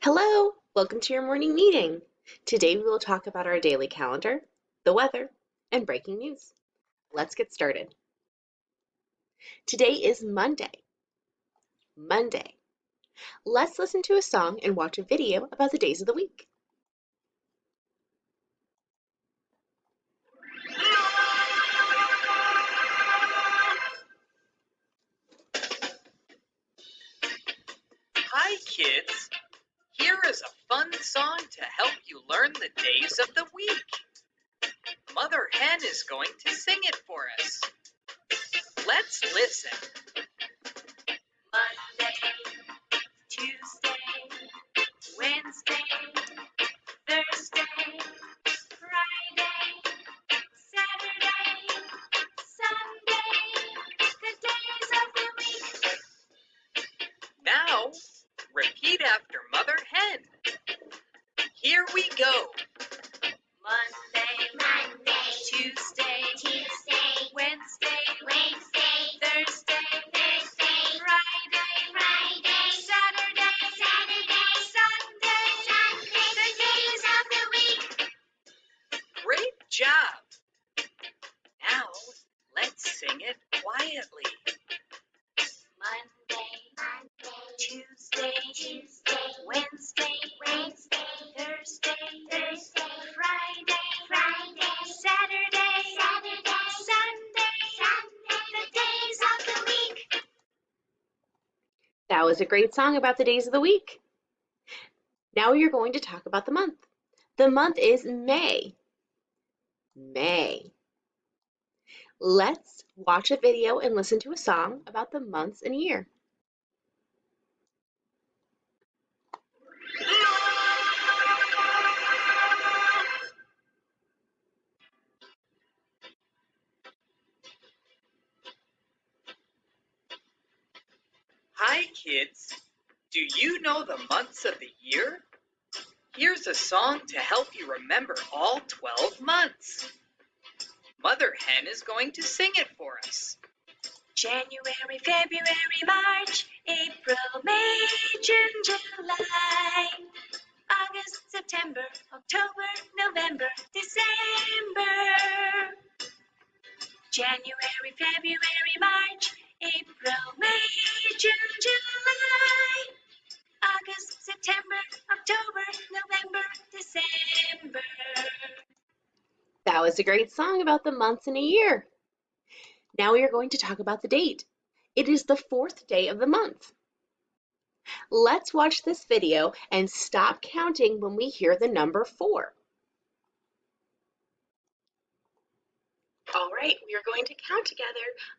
Hello, welcome to your morning meeting. Today we will talk about our daily calendar, the weather, and breaking news. Let's get started. Today is Monday. Monday. Let's listen to a song and watch a video about the days of the week. Hi, kids. Here is a fun song to help you learn the days of the week. Mother Hen is going to sing it for us. Let's listen. Monday, Tuesday, Wednesday, Thursday, Friday, Saturday, Sunday, the days of the week. Now, repeat after Mother Hen. Here we go. Monday, Tuesday, Wednesday, Thursday, Friday, Saturday, Sunday, the days of the week. Great job. Now, let's sing it quietly. Monday, Tuesday, Wednesday, Thursday, Friday, Saturday, Sunday, the days of the week. That was a great song about the days of the week. Now we are going to talk about the month. The month is May. May. Let's watch a video and listen to a song about the months and year. Hi, kids. Do you know the months of the year? Here's a song to help you remember all 12 months. Mother Hen is going to sing it for us. January, February, March, April, May, June, July, August, September, October, November, December. January, February, March, April, May, June, July, August, September, October, November, December. That was a great song about the months in a year. Now we are going to talk about the date. It is the fourth day of the month. Let's watch this video and stop counting when we hear the number 4. All right, we are going to count together.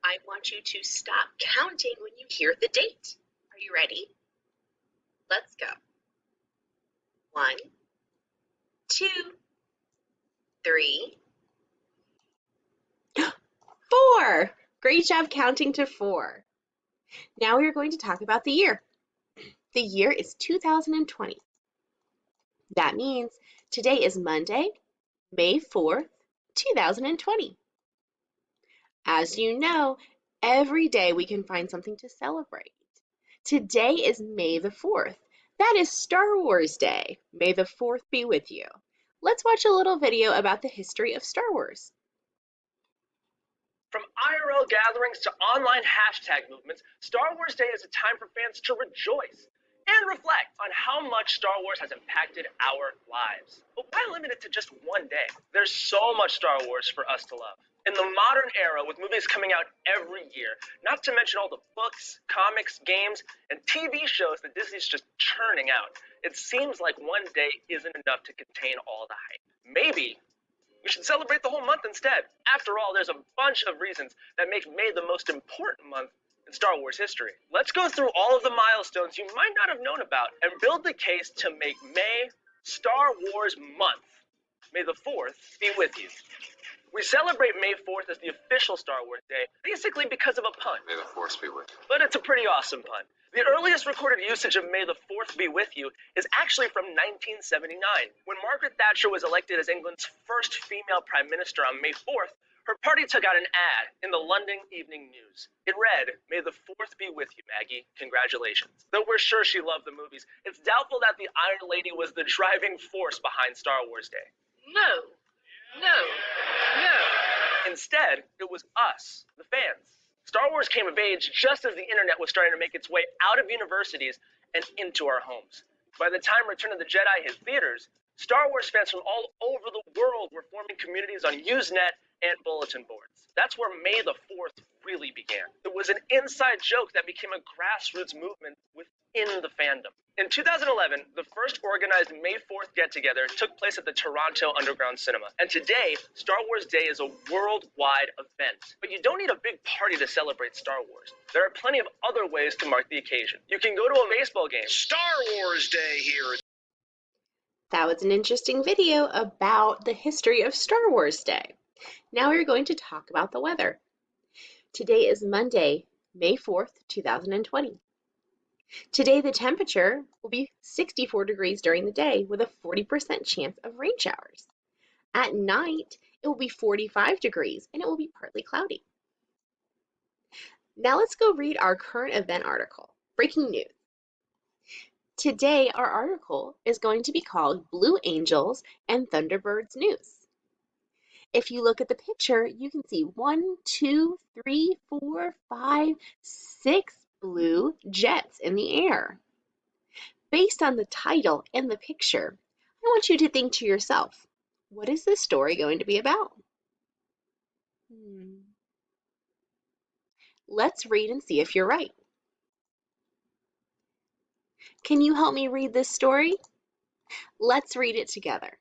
I want you to stop counting when you hear the date. Are you ready? Let's go. 1, 2, 3, 4. Great job counting to 4. Now we are going to talk about the year. The year is 2020. That means today is Monday, May 4th, 2020. As you know, every day we can find something to celebrate. Today is May the 4th. That is Star Wars Day. May the 4th be with you. Let's watch a little video about the history of Star Wars. From IRL gatherings to online hashtag movements, Star Wars Day is a time for fans to rejoice and reflect on how much Star Wars has impacted our lives. But why limit it to just one day? There's so much Star Wars for us to love. In the modern era, with movies coming out every year, not to mention all the books, comics, games, and TV shows that Disney's just churning out, it seems like one day isn't enough to contain all the hype. Maybe we should celebrate the whole month instead. After all, there's a bunch of reasons that make May the most important month in Star Wars history. Let's go through all of the milestones you might not have known about and build the case to make May Star Wars month. May the 4th be with you. We celebrate May 4th as the official Star Wars Day, basically because of a pun. May the Force be with you. But it's a pretty awesome pun. The earliest recorded usage of May the 4th be with you is actually from 1979, when Margaret Thatcher was elected as England's first female prime minister on May 4th. Her party took out an ad in the London Evening News. It read, "May the 4th be with you, Maggie. Congratulations." Though we're sure she loved the movies, it's doubtful that the Iron Lady was the driving force behind Star Wars Day. No, no, no. Instead, it was us, the fans. Star Wars came of age just as the internet was starting to make its way out of universities and into our homes. By the time Return of the Jedi hit theaters, Star Wars fans from all over the world were forming communities on Usenet and bulletin boards. That's where May the 4th really began. It was an inside joke that became a grassroots movement within the fandom. In 2011, the first organized May 4th get-together took place at the Toronto Underground Cinema. And today, Star Wars Day is a worldwide event. But you don't need a big party to celebrate Star Wars. There are plenty of other ways to mark the occasion. You can go to a baseball game. Star Wars Day here. That was an interesting video about the history of Star Wars Day. Now we're going to talk about the weather. Today is Monday, May 4th, 2020. Today the temperature will be 64 degrees during the day with a 40% chance of rain showers. At night, it will be 45 degrees and it will be partly cloudy. Now let's go read our current event article. Breaking news. Today our article is going to be called Blue Angels and Thunderbirds News. If you look at the picture, you can see 1, 2, 3, 4, 5, 6 blue jets in the air. Based on the title and the picture, I want you to think to yourself, what is this story going to be about? Let's read and see if you're right. Can you help me read this story? Let's read it together.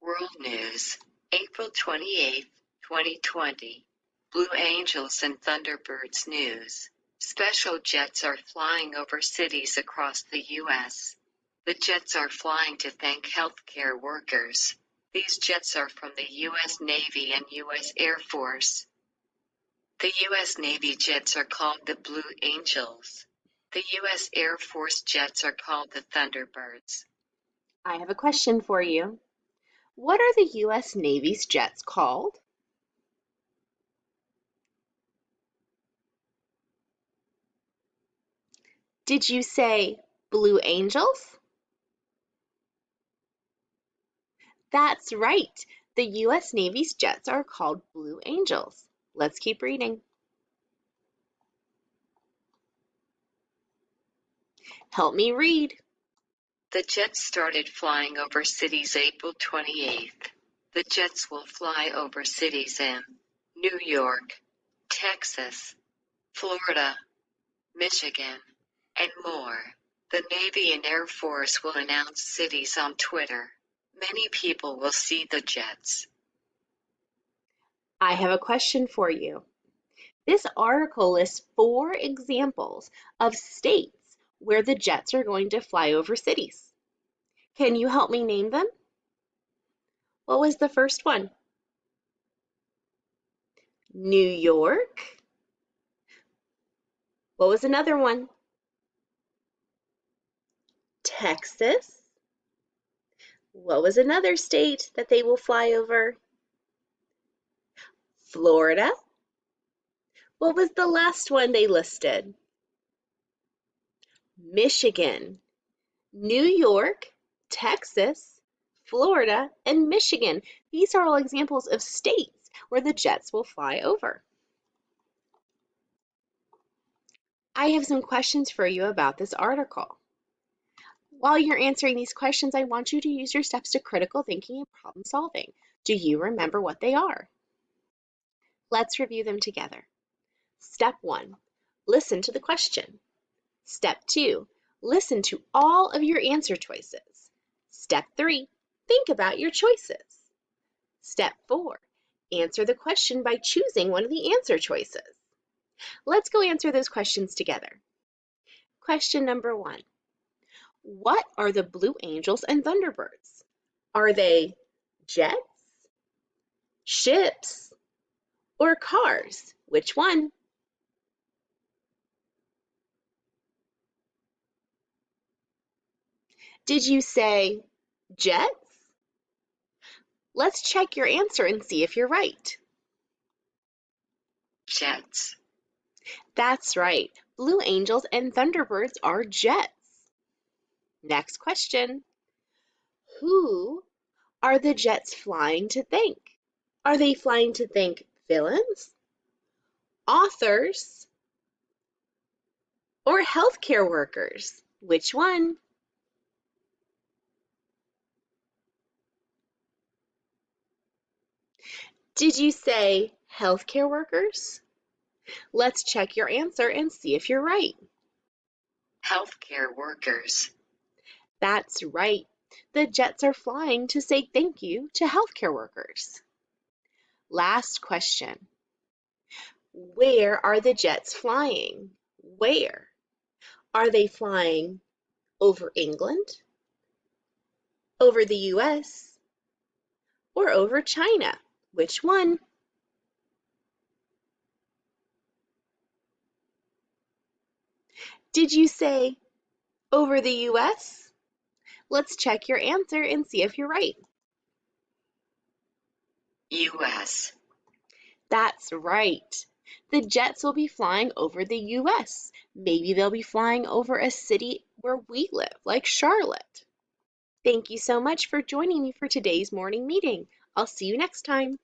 World News, April 28, 2020. Blue Angels and Thunderbirds News. Special jets are flying over cities across the U.S. The jets are flying to thank healthcare workers. These jets are from the U.S. Navy and U.S. Air Force. The U.S. Navy jets are called the Blue Angels. The U.S. Air Force jets are called the Thunderbirds. I have a question for you. What are the U.S. Navy's jets called? Did you say Blue Angels? That's right. The U.S. Navy's jets are called Blue Angels. Let's keep reading. Help me read. The jets started flying over cities April 28th. The jets will fly over cities in New York, Texas, Florida, Michigan, and more. The Navy and Air Force will announce cities on Twitter. Many people will see the jets. I have a question for you. This article lists 4 examples of states where the jets are going to fly over cities. Can you help me name them? What was the first one? New York. What was another one? Texas. What was another state that they will fly over? Florida. What was the last one they listed? Michigan. New York, Texas, Florida, and Michigan. These are all examples of states where the jets will fly over. I have some questions for you about this article. While you're answering these questions, I want you to use your steps to critical thinking and problem solving. Do you remember what they are? Let's review them together. Step 1, listen to the question. Step 2, listen to all of your answer choices. Step 3, think about your choices. Step 4, answer the question by choosing one of the answer choices. Let's go answer those questions together. Question number 1. What are the Blue Angels and Thunderbirds? Are they jets, ships, or cars? Which one? Did you say jets? Let's check your answer and see if you're right. Jets. That's right. Blue Angels and Thunderbirds are jets. Next question. Who are the jets flying to thank? Are they flying to thank villains, authors, or healthcare workers? Which one? Did you say healthcare workers? Let's check your answer and see if you're right. Healthcare workers. That's right. The jets are flying to say thank you to healthcare workers. Last question. Where are the jets flying? Where? Are they flying over England, over the US, or over China? Which one? Did you say over the US? Let's check your answer and see if you're right. U.S. That's right. The jets will be flying over the US. Maybe they'll be flying over a city where we live, like Charlotte. Thank you so much for joining me for today's morning meeting. I'll see you next time.